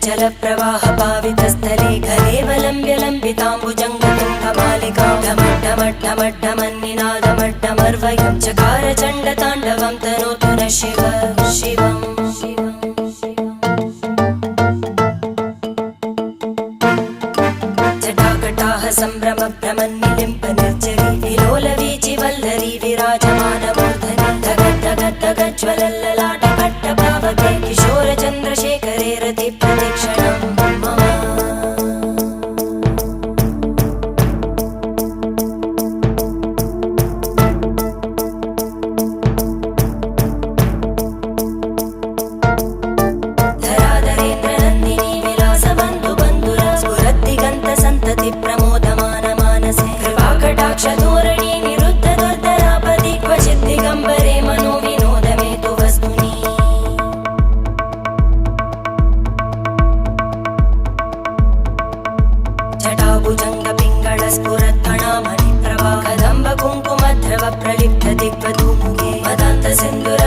जल प्रवाह पावितस्थले घलेवलम्ब्य लम्बिताम्बुजङ्गतुङ्गमालिकां ढमड्ढमड्ढमड्ढमन्निनादमड्ढमर्वयं चकार चण्डताण्डवं तनोतु नः शिव शिवम् जटाकटाह सम्भ्रम भ्रमन्निलिम्प निर्जरी विलोलवीचि वल्लरी विराजमानमूर्धनि धगद्धगद्धगज्ज्वलल्ललाट पट्टपावके किशोर चन्द्रशेखरे रति प्रतीक्षणं मम धराधरेन्द्रनन्दिनी विलासबन्धु बन्धुरा स्फुरद्दिगन्त सन्तति प्रमोदमान मानसे कृपाकटाक्षधोरणी निरुद्ध दुर्धरापदि क्वचित् दिगम्बरे मनो विनोदमेतु वस्तुनि जटाभुजङ्ग पिङ्गळ स्फुरत्फणामणि प्रभा कदम्ब कुङ्कुमध्रव प्रलिप्त दिग्वधूमुखे मदान्त सिन्धुर